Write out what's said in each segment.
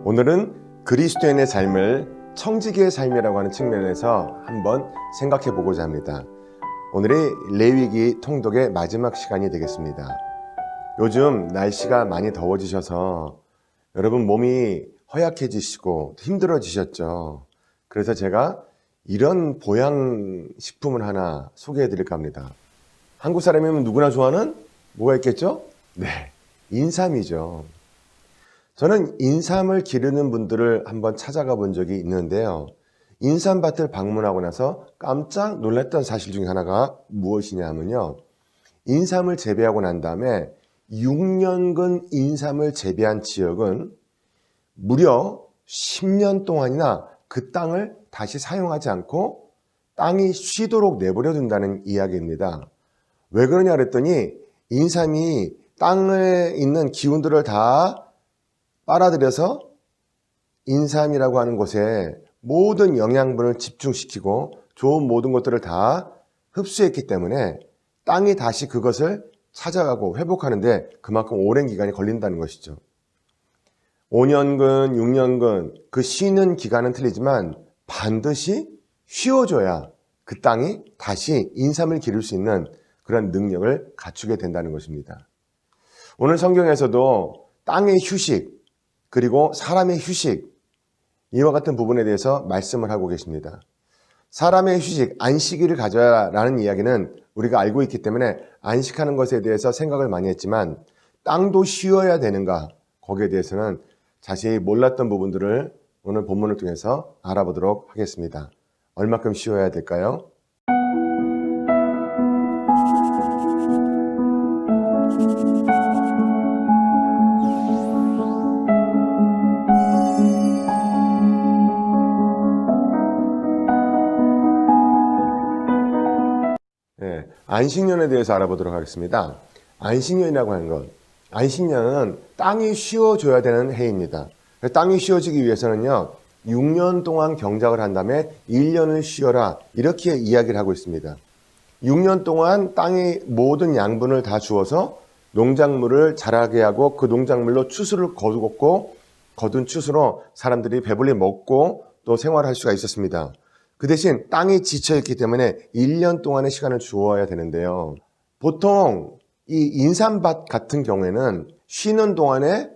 오늘은 그리스도인의 삶을 청지기의 삶이라고 하는 측면에서 한번 생각해 보고자 합니다. 오늘의 레위기 통독의 마지막 시간이 되겠습니다. 요즘 날씨가 많이 더워지셔서 여러분 몸이 허약해지시고 힘들어지셨죠. 그래서 제가 이런 보양식품을 하나 소개해 드릴까 합니다. 한국 사람이면 누구나 좋아하는 뭐가 있겠죠? 네, 인삼이죠. 저는 인삼을 기르는 분들을 한번 찾아가 본 적이 있는데요. 인삼밭을 방문하고 나서 깜짝 놀랐던 사실 중에 하나가 무엇이냐 하면요. 인삼을 재배하고 난 다음에 6년근 인삼을 재배한 지역은 무려 10년 동안이나 그 땅을 다시 사용하지 않고 땅이 쉬도록 내버려 둔다는 이야기입니다. 왜 그러냐 그랬더니 인삼이 땅에 있는 기운들을 다 빨아들여서 인삼이라고 하는 곳에 모든 영양분을 집중시키고 좋은 모든 것들을 다 흡수했기 때문에 땅이 다시 그것을 찾아가고 회복하는데 그만큼 오랜 기간이 걸린다는 것이죠. 5년근, 6년근 그 쉬는 기간은 틀리지만 반드시 쉬어줘야 그 땅이 다시 인삼을 기를 수 있는 그런 능력을 갖추게 된다는 것입니다. 오늘 성경에서도 땅의 휴식 그리고 사람의 휴식 이와 같은 부분에 대해서 말씀을 하고 계십니다. 사람의 휴식, 안식일을 가져야 라는 이야기는 우리가 알고 있기 때문에 안식하는 것에 대해서 생각을 많이 했지만 땅도 쉬어야 되는가 거기에 대해서는 자세히 몰랐던 부분들을 오늘 본문을 통해서 알아보도록 하겠습니다. 얼마큼 쉬어야 될까요? 안식년에 대해서 알아보도록 하겠습니다. 안식년이라고 하는 것, 안식년은 땅이 쉬어줘야 되는 해입니다. 땅이 쉬어지기 위해서는요, 6년 동안 경작을 한 다음에 1년을 쉬어라 이렇게 이야기를 하고 있습니다. 6년 동안 땅의 모든 양분을 다 주어서 농작물을 자라게 하고 그 농작물로 추수를 거두었고 거둔 추수로 사람들이 배불리 먹고 또 생활할 수가 있었습니다. 그 대신 땅이 지쳐있기 때문에 1년 동안의 시간을 주어야 되는데요. 보통 이 인삼밭 같은 경우에는 쉬는 동안에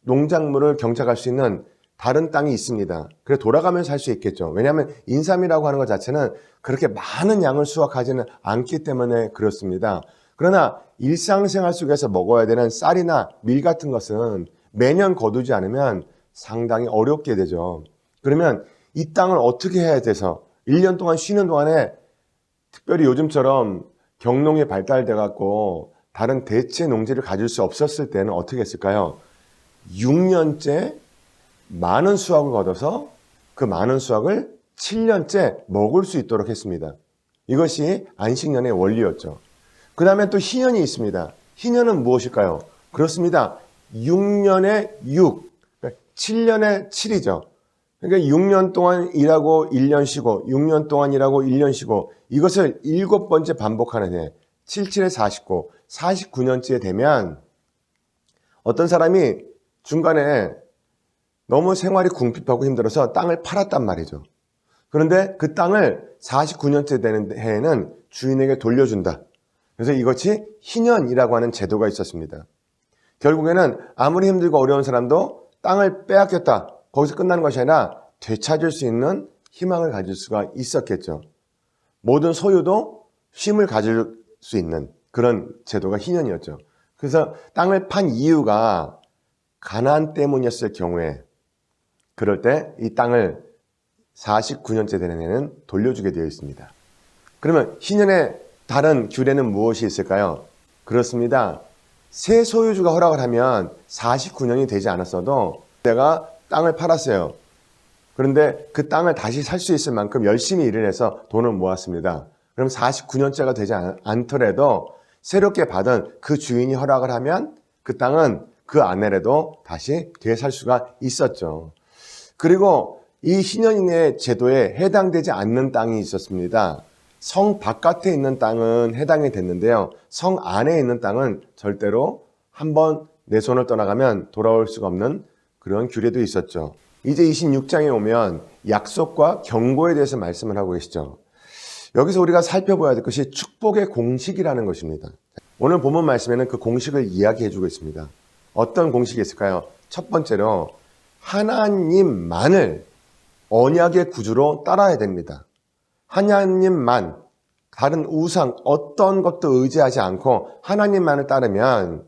농작물을 경작할 수 있는 다른 땅이 있습니다. 그래서 돌아가면서 할 수 있겠죠. 왜냐하면 인삼이라고 하는 것 자체는 그렇게 많은 양을 수확하지는 않기 때문에 그렇습니다. 그러나 일상생활 속에서 먹어야 되는 쌀이나 밀 같은 것은 매년 거두지 않으면 상당히 어렵게 되죠. 그러면 이 땅을 어떻게 해야 돼서 1년 동안 쉬는 동안에 특별히 요즘처럼 경농이 발달돼 갖고 다른 대체 농지를 가질 수 없었을 때는 어떻게 했을까요? 6년째 많은 수확을 거둬서 그 많은 수확을 7년째 먹을 수 있도록 했습니다. 이것이 안식년의 원리였죠. 그 다음에 또 희년이 있습니다. 희년은 무엇일까요? 그렇습니다. 6년에 6, 7년에 7이죠. 그러니까 6년 동안 일하고 1년 쉬고 6년 동안 일하고 1년 쉬고 이것을 7번째 반복하는 해 77에 49, 49년째 되면 어떤 사람이 중간에 너무 생활이 궁핍하고 힘들어서 땅을 팔았단 말이죠. 그런데 그 땅을 49년째 되는 해에는 주인에게 돌려준다. 그래서 이것이 희년이라고 하는 제도가 있었습니다. 결국에는 아무리 힘들고 어려운 사람도 땅을 빼앗겼다. 거기서 끝나는 것이 아니라 되찾을 수 있는 희망을 가질 수가 있었겠죠. 모든 소유도 쉼을 가질 수 있는 그런 제도가 희년이었죠. 그래서 땅을 판 이유가 가난 때문이었을 경우에 그럴 때 이 땅을 49년째 되는 해는 돌려주게 되어 있습니다. 그러면 희년의 다른 규례는 무엇이 있을까요? 그렇습니다. 새 소유주가 허락을 하면 49년이 되지 않았어도 내가 땅을 팔았어요. 그런데 그 땅을 다시 살 수 있을 만큼 열심히 일을 해서 돈을 모았습니다. 그럼 49년째가 되지 않더라도 새롭게 받은 그 주인이 허락을 하면 그 땅은 그 안에라도 다시 되살 수가 있었죠. 그리고 이 희년의 제도에 해당되지 않는 땅이 있었습니다. 성 바깥에 있는 땅은 해당이 됐는데요. 성 안에 있는 땅은 절대로 한번 내 손을 떠나가면 돌아올 수가 없는 그런 규례도 있었죠. 이제 26장에 오면 약속과 경고에 대해서 말씀을 하고 계시죠. 여기서 우리가 살펴봐야 될 것이 축복의 공식이라는 것입니다. 오늘 본문 말씀에는 그 공식을 이야기해 주고 있습니다. 어떤 공식이 있을까요? 첫 번째로 하나님만을 언약의 구주로 따라야 됩니다. 하나님만, 다른 우상 어떤 것도 의지하지 않고 하나님만을 따르면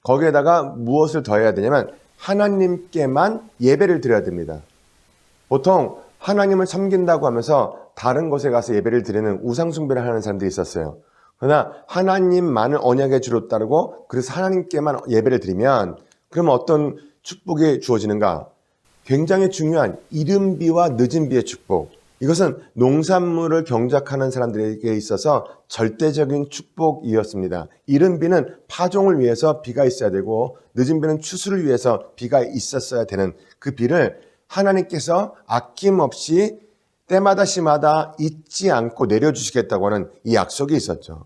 거기에다가 무엇을 더해야 되냐면 하나님께만 예배를 드려야 됩니다. 보통 하나님을 섬긴다고 하면서 다른 곳에 가서 예배를 드리는 우상 숭배를 하는 사람들이 있었어요. 그러나 하나님만을 언약의 주로 따르고 그래서 하나님께만 예배를 드리면 그러면 어떤 축복이 주어지는가? 굉장히 중요한 이른비와 늦은비의 축복. 이것은 농산물을 경작하는 사람들에게 있어서 절대적인 축복이었습니다. 이른비는 파종을 위해서 비가 있어야 되고 늦은비는 추수를 위해서 비가 있었어야 되는 그 비를 하나님께서 아낌없이 때마다 시마다 잊지 않고 내려주시겠다고 하는 이 약속이 있었죠.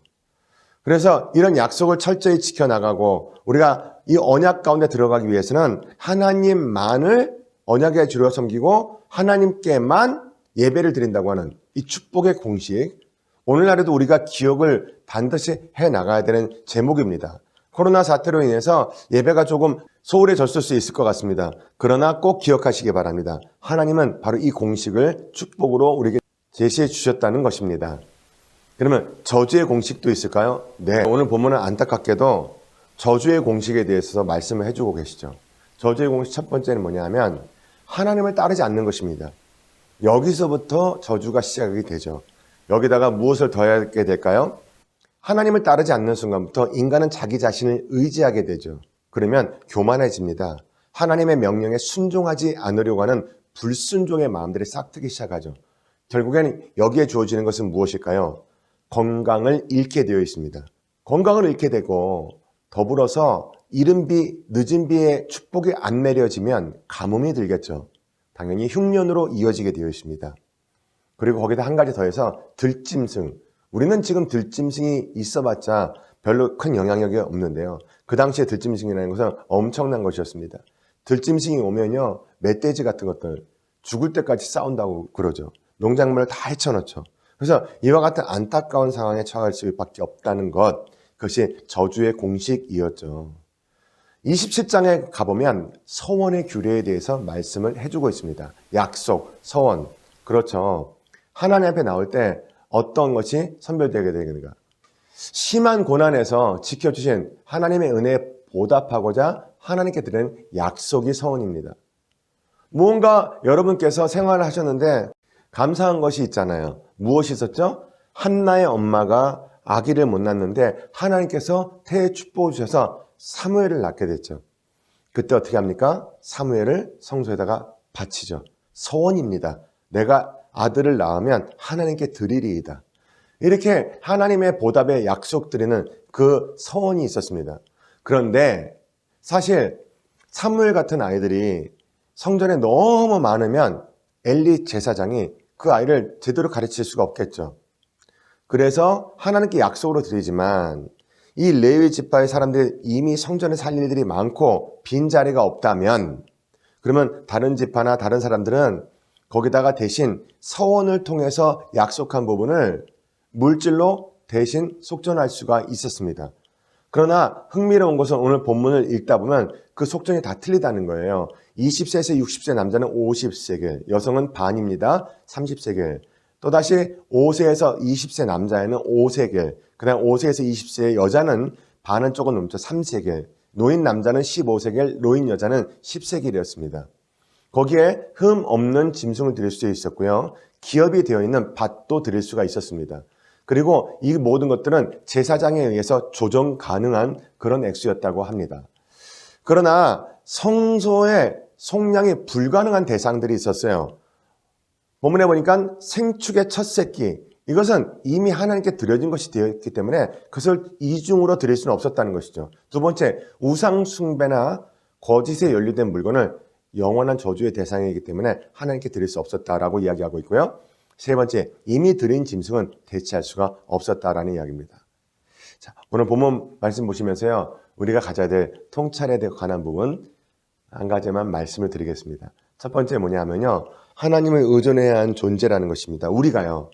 그래서 이런 약속을 철저히 지켜나가고 우리가 이 언약 가운데 들어가기 위해서는 하나님만을 언약의 주로 섬기고 하나님께만 예배를 드린다고 하는 이 축복의 공식, 오늘날에도 우리가 기억을 반드시 해나가야 되는 제목입니다. 코로나 사태로 인해서 예배가 조금 소홀해졌을 수 있을 것 같습니다. 그러나 꼭 기억하시기 바랍니다. 하나님은 바로 이 공식을 축복으로 우리에게 제시해 주셨다는 것입니다. 그러면 저주의 공식도 있을까요? 네, 오늘 본문은 안타깝게도 저주의 공식에 대해서 말씀을 해주고 계시죠. 저주의 공식 첫 번째는 뭐냐 하면 하나님을 따르지 않는 것입니다. 여기서부터 저주가 시작이 되죠. 여기다가 무엇을 더하게 될까요? 하나님을 따르지 않는 순간부터 인간은 자기 자신을 의지하게 되죠. 그러면 교만해집니다. 하나님의 명령에 순종하지 않으려고 하는 불순종의 마음들이 싹트기 시작하죠. 결국에는 여기에 주어지는 것은 무엇일까요? 건강을 잃게 되어 있습니다. 건강을 잃게 되고 더불어서 이른 비, 늦은 비의 축복이 안 내려지면 가뭄이 들겠죠. 당연히 흉년으로 이어지게 되어 있습니다. 그리고 거기다 한 가지 더해서 들짐승. 우리는 지금 들짐승이 있어봤자 별로 큰 영향력이 없는데요. 그 당시에 들짐승이라는 것은 엄청난 것이었습니다. 들짐승이 오면요, 멧돼지 같은 것들 죽을 때까지 싸운다고 그러죠. 농작물을 다 헤쳐놓죠. 그래서 이와 같은 안타까운 상황에 처할 수밖에 없다는 것, 그것이 저주의 공식이었죠. 27장에 가보면 서원의 규례에 대해서 말씀을 해주고 있습니다. 약속, 서원. 그렇죠. 하나님 앞에 나올 때 어떤 것이 선별되게 되는가? 심한 고난에서 지켜주신 하나님의 은혜에 보답하고자 하나님께 드리는 약속이 서원입니다. 무언가 여러분께서 생활을 하셨는데 감사한 것이 있잖아요. 무엇이 있었죠? 한나의 엄마가 아기를 못 낳는데 하나님께서 태에 축복을 주셔서 사무엘을 낳게 됐죠. 그때 어떻게 합니까? 사무엘을 성소에다가 바치죠. 서원입니다. 내가 아들을 낳으면 하나님께 드리리이다. 이렇게 하나님의 보답에 약속드리는 그 서원이 있었습니다. 그런데 사실 사무엘 같은 아이들이 성전에 너무 많으면 엘리 제사장이 그 아이를 제대로 가르칠 수가 없겠죠. 그래서 하나님께 약속으로 드리지만 이 레위 지파의 사람들이 이미 성전에 살 일들이 많고 빈자리가 없다면 그러면 다른 지파나 다른 사람들은 거기다가 대신 서원을 통해서 약속한 부분을 물질로 대신 속전할 수가 있었습니다. 그러나 흥미로운 것은 오늘 본문을 읽다 보면 그 속전이 다 틀리다는 거예요. 20세에서 60세 남자는 50세겔, 여성은 반입니다. 30세겔. 또다시 5세에서 20세 남자에는 5세겔, 그 다음 5세에서 20세 여자는 반은 조금 넘죠. 3세겔, 노인 남자는 15세겔, 노인 여자는 10세겔이었습니다. 거기에 흠 없는 짐승을 드릴 수 있었고요. 기업이 되어 있는 밭도 드릴 수가 있었습니다. 그리고 이 모든 것들은 제사장에 의해서 조정 가능한 그런 액수였다고 합니다. 그러나 성소에 속량이 불가능한 대상들이 있었어요. 본문에 보니까 생축의 첫 새끼, 이것은 이미 하나님께 드려진 것이 되어 있기 때문에 그것을 이중으로 드릴 수는 없었다는 것이죠. 두 번째, 우상 숭배나 거짓에 연루된 물건을 영원한 저주의 대상이기 때문에 하나님께 드릴 수 없었다라고 이야기하고 있고요. 세 번째, 이미 드린 짐승은 대체할 수가 없었다라는 이야기입니다. 자, 오늘 본문 말씀 보시면서요, 우리가 가져야 될 통찰에 관한 부분 한 가지만 말씀을 드리겠습니다. 첫 번째 뭐냐면요. 하나님을 의존해야 하는 존재라는 것입니다. 우리가요.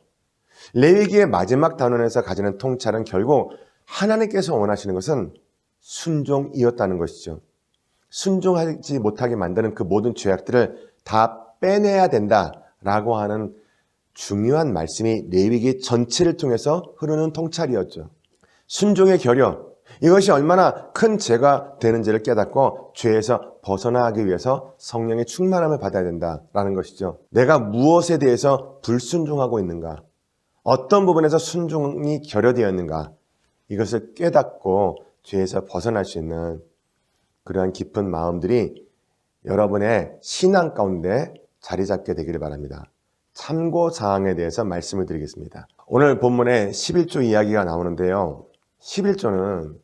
레위기의 마지막 단원에서 가지는 통찰은 결국 하나님께서 원하시는 것은 순종이었다는 것이죠. 순종하지 못하게 만드는 그 모든 죄악들을 다 빼내야 된다라고 하는 중요한 말씀이 레위기 전체를 통해서 흐르는 통찰이었죠. 순종의 결여, 이것이 얼마나 큰 죄가 되는지를 깨닫고 죄에서 벗어나기 위해서 성령의 충만함을 받아야 된다라는 것이죠. 내가 무엇에 대해서 불순종하고 있는가? 어떤 부분에서 순종이 결여되었는가? 이것을 깨닫고 죄에서 벗어날 수 있는 그러한 깊은 마음들이 여러분의 신앙 가운데 자리 잡게 되기를 바랍니다. 참고사항에 대해서 말씀을 드리겠습니다. 오늘 본문에 11조 이야기가 나오는데요. 11조는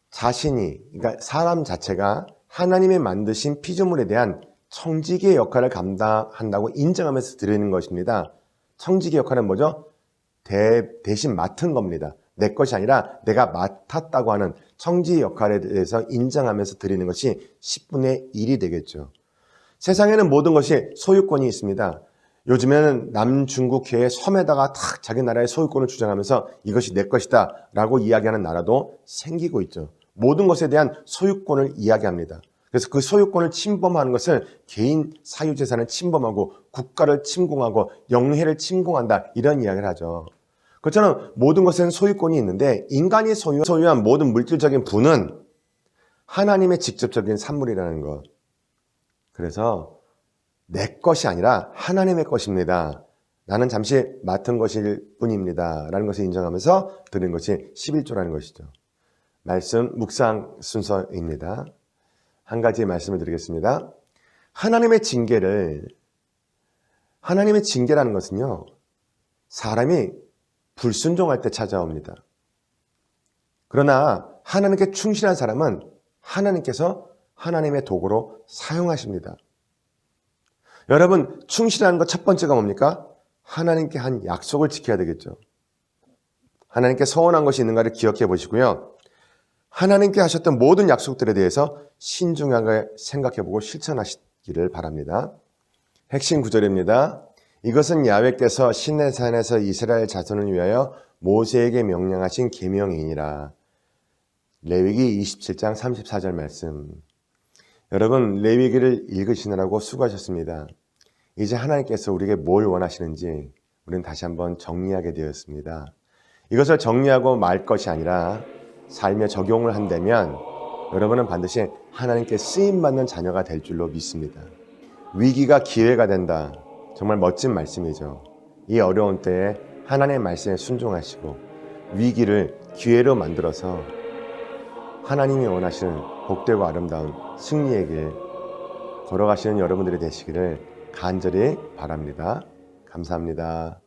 자신이, 그러니까 사람 자체가 하나님의 만드신 피조물에 대한 청지기의 역할을 감당한다고 인정하면서 드리는 것입니다. 청지기 역할은 뭐죠? 대신 맡은 겁니다. 내 것이 아니라 내가 맡았다고 하는 청지 역할에 대해서 인정하면서 드리는 것이 10분의 1이 되겠죠. 세상에는 모든 것이 소유권이 있습니다. 요즘에는 남중국해의 섬에다가 탁 자기 나라의 소유권을 주장하면서 이것이 내 것이다 라고 이야기하는 나라도 생기고 있죠. 모든 것에 대한 소유권을 이야기합니다. 그래서 그 소유권을 침범하는 것을 개인 사유재산을 침범하고 국가를 침공하고 영해를 침공한다 이런 이야기를 하죠. 그렇잖아요. 모든 것에는 소유권이 있는데 인간이 소유한 모든 물질적인 부는 하나님의 직접적인 산물이라는 것. 그래서 내 것이 아니라 하나님의 것입니다. 나는 잠시 맡은 것일 뿐입니다. 라는 것을 인정하면서 드린 것이 11조라는 것이죠. 말씀 묵상 순서입니다. 한 가지 말씀을 드리겠습니다. 하나님의 징계라는 것은요. 사람이 불순종할 때 찾아옵니다. 그러나 하나님께 충실한 사람은 하나님께서 하나님의 도구로 사용하십니다. 여러분, 충실한 것 첫 번째가 뭡니까? 하나님께 한 약속을 지켜야 되겠죠. 하나님께 서원한 것이 있는가를 기억해 보시고요. 하나님께 하셨던 모든 약속들에 대해서 신중하게 생각해보고 실천하시기를 바랍니다. 핵심 구절입니다. 이것은 야훼께서 시내산에서 이스라엘 자손을 위하여 모세에게 명령하신 계명이니라. 레위기 27장 34절 말씀. 여러분, 레위기를 읽으시느라고 수고하셨습니다. 이제 하나님께서 우리에게 뭘 원하시는지 우리는 다시 한번 정리하게 되었습니다. 이것을 정리하고 말 것이 아니라 삶에 적용을 한다면 여러분은 반드시 하나님께 쓰임받는 자녀가 될 줄로 믿습니다. 위기가 기회가 된다. 정말 멋진 말씀이죠. 이 어려운 때에 하나님의 말씀에 순종하시고 위기를 기회로 만들어서 하나님이 원하시는 복되고 아름다운 승리의 길 걸어가시는 여러분들이 되시기를 간절히 바랍니다. 감사합니다.